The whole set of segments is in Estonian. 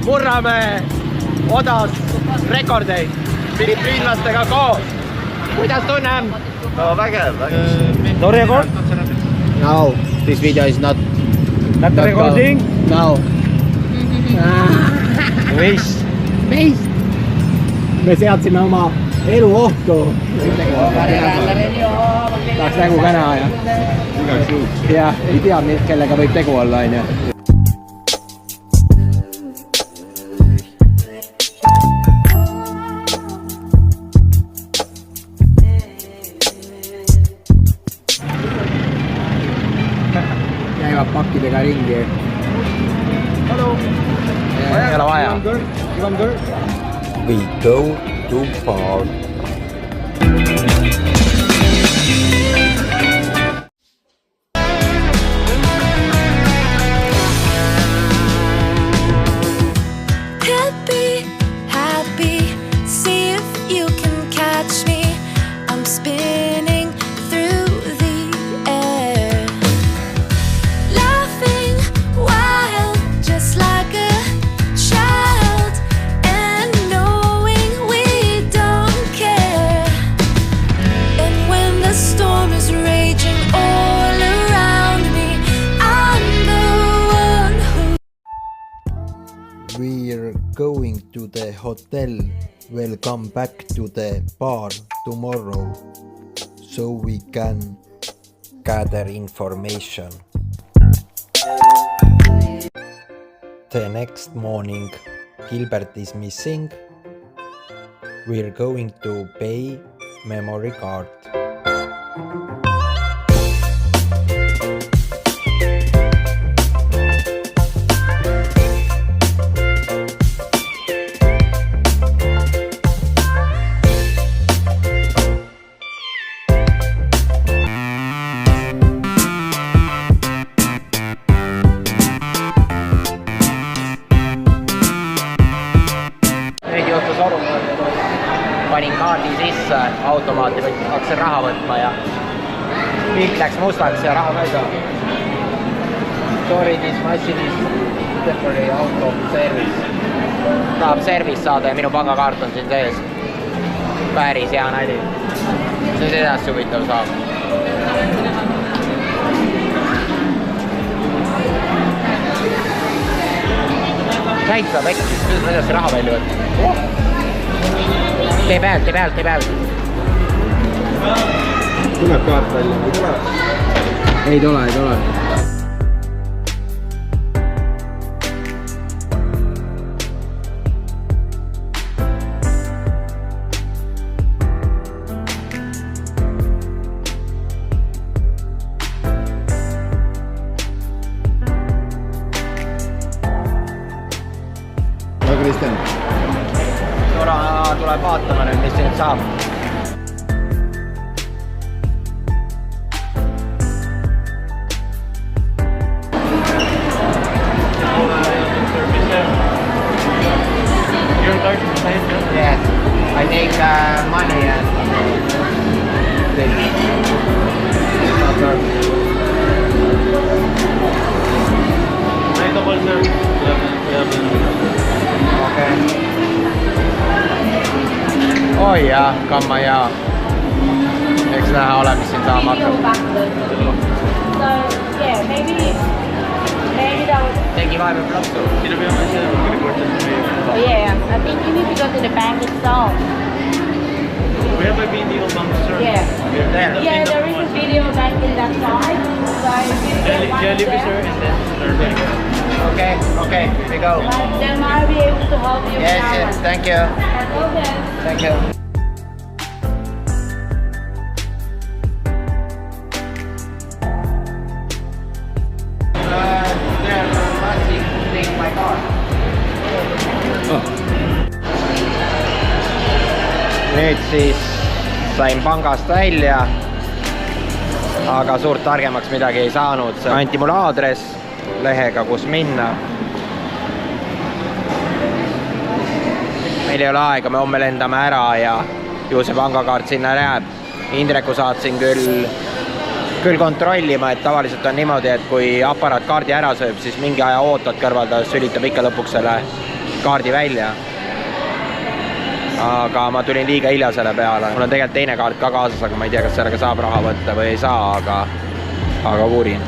murrame odas rekordeid filipiinlastega koos. Kuidas tunnem? No vägev. No record? No, this video is not recording? No. Vist. Me seadsime oma elu ohtu. Tahaks nägu ka näha ja ei tea, kellega võib tegu olla, on ju. Käivad pakkidega ringi. Ei ole vaja. We go to bar. Happy, see if you can catch me. I'm spinning through the air, laughing wild, just like a child, and knowing we don't care. And when the storm is raging all around me, I'm the one who. We're going to the hotel. We'll come back to the bar tomorrow so we can gather information. The next morning, Gilbert is missing. We're going to pay memory card. Nüüd juhtus olukord, panin kaardi sisse, automaati hakkasin raha võtma ja pilt läks mustaks ja raha mööda. Sorry, this machine is temporary auto service. Tahab service saada ja minu pangakaart on siin sees. Päris hea nali. See on edasi huvitav saab. Täitsa vekkis, kuidas ma edasi raha välja võtta. Tee pealt. Tuleb kaart välja. Ei tule. Kristjan. Tuleb vaatama nüüd, mis siin saab. Yes, I take money and okay. Oi jaa, kamma jaa. Eks näha ole, mis siin saama hakkab. Tegi vahepeal plaksu. Oh yeah, I think you need to go to the bank itself. We have a video bank, sir. Yeah. There. Yeah, there is a video bank in that side. So if you get one Jelly there, sir, and then our bank. Okay, we go. then I'll be able to help you with that Yes, one. thank you. Okay. Thank you. Nüüd siis sain pangast välja, aga suurt targemaks midagi ei saanud. Anti mulle aadress lehega, kus minna. Meil ei ole aega, me homme lendame ära ja ju see pangakaart sinna jääb. Indreku saatsin küll kontrollima, et tavaliselt on niimoodi, et kui aparaat kaardi ära sööb, siis mingi aja ootad kõrval, ta sülitab ikka lõpuks selle kaardi välja. Aga ma tulin liiga hilja selle peale. Mul on tegelikult teine kaart ka kaasas, aga ma ei tea, kas sellega saab raha võtta või ei saa, aga uurin.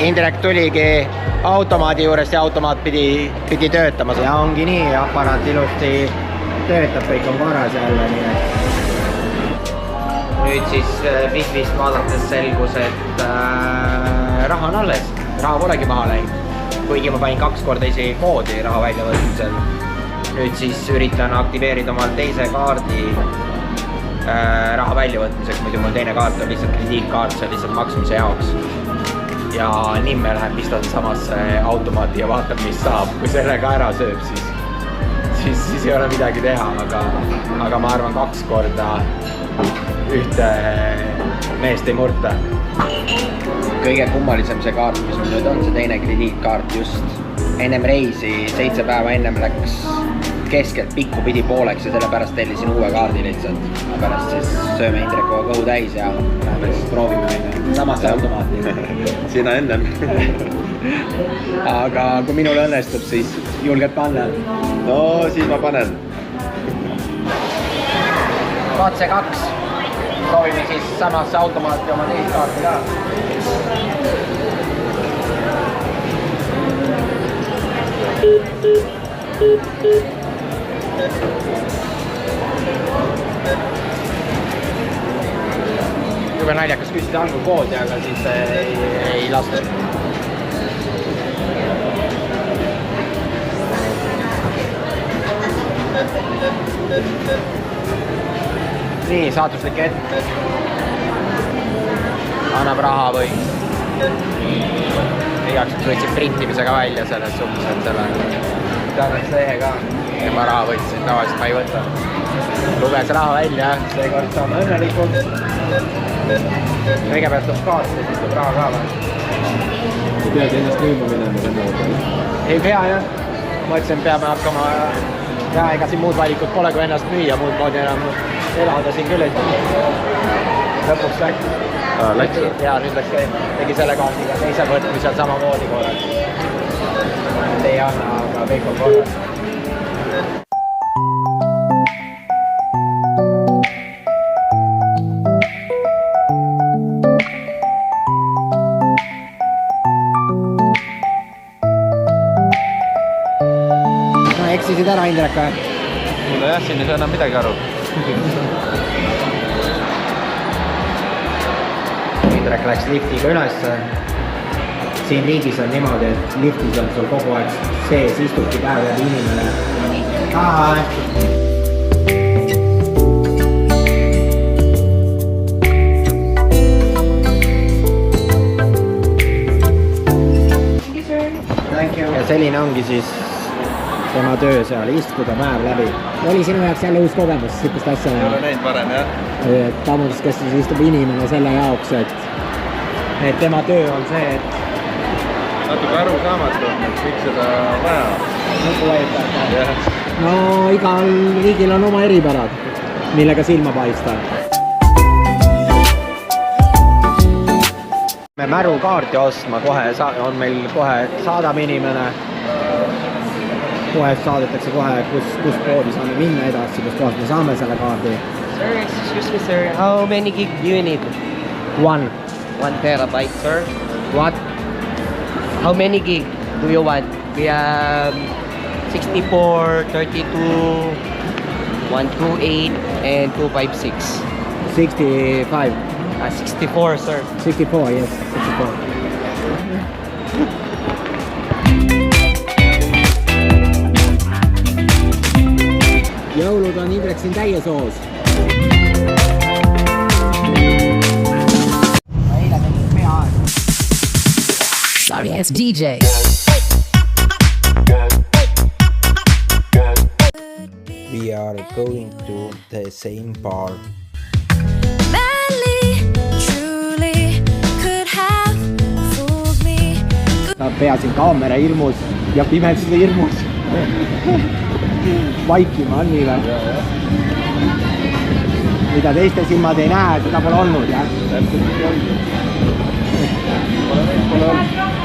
Indrek tuligi automaadi juurest ja automaat pidi töötama. Ja ongi nii, aparaat ilusti töötab, kõik on korras jälle. Nüüd siis Bigvist vaadates selgus, et raha on alles. Raha polegi maha läinud. Kuigi ma panin 2 korda isegi koodi raha välja võtmisel. Nüüd siis üritan aktiveerida omal teise kaardi raha väljavõtmiseks, muidu mul teine kaart on lihtsalt krediitkaart, see on lihtsalt maksmise jaoks. Ja nimme läheb pistan samasse automaati ja vaatab, mis saab. Kui sellega ära sööb, siis ei ole midagi teha, aga ma arvan 2 korda ühte meest ei murta. Kõige kummalisem see kaart, mis mul nüüd on, see teine krediitkaart just ennem reisi, 7 päeva ennem läks keskelt pikku pidi pooleks ja sellepärast tellisin uue kaardi lihtsalt. Pärast siis sööme Indrekuga kõhu täis ja läheme siis proovime aina samasse automaati. Sina ennem. Aga kui minul õnnestub, siis julged panna? No siis ma panen. Katse 2. Proovime siis samasse automaati oma teist kaarti ka. Jube naljakas küsida algul koodi, aga siis ei lasta. Nii, saatuslik hetk. Annab raha või igaks võtsin printimisega välja selles suhtes, et selle tähendaks lehe ka. Ja ma raha võtsin, tavaliselt ma ei võta. Luges raha välja, seekord saame õnnelikult. Kõigepealt tuleb kaart ja siis tuleb raha ka või? Sa pead ennast müüma minema. Ei pea jah. Ma ütlesin, peame hakkama ja ega siin muud valikut pole kui ennast müüa, muud moodi enam elada siin küll, et lõpuks läks. Läks? Ja nüüd läks tegi selle kaardiga teise võtmisel samamoodi korras. Ei anna, aga kõik on korras. No eksisid ära, Indrek, või? Mulle jah, siin ei saa enam midagi aru. Indrek läks liftiga ülesse. Siin riigis on niimoodi, et liftis on sul kogu aeg sees istubki päev läbi inimene. Ja selline ongi siis tema töö seal, istuda päev läbi. Oli sinu jaoks jälle uus kogemus, sihukest asja Ei ole näinud varem, jah. Tamunduskeskuses istub inimene selle jaoks, et tema töö on see, et Natuke arusaamatu, et kõik seda vaja. nupu vajutab. No igal riigil on oma eripärad, millega silma paista. Me märukaarti ostma kohe, on meil kohe saadab inimene. Kohe saadetakse kohe, kus poodi saame minna edasi, kus kohas me saame selle kaardi. Sir, excuse me, sir. How many gig do you need? 1 1 TB, sir. What? How many gig do you want? We have 64, 32, 128, and 256. 65. 64, sir. 64, yes. 64. Jõulud on Indrek siin täies hoos. Eile tegin peaaegu. Sorry, it's DJ. We are going to the same bar. Ta pea siin kaamera hirmus ja pimeduse hirmus. Vaikima on nii või? Mida teiste silmad ei näe, seda pole olnud, jah? Täpselt nii on. Pole olnud.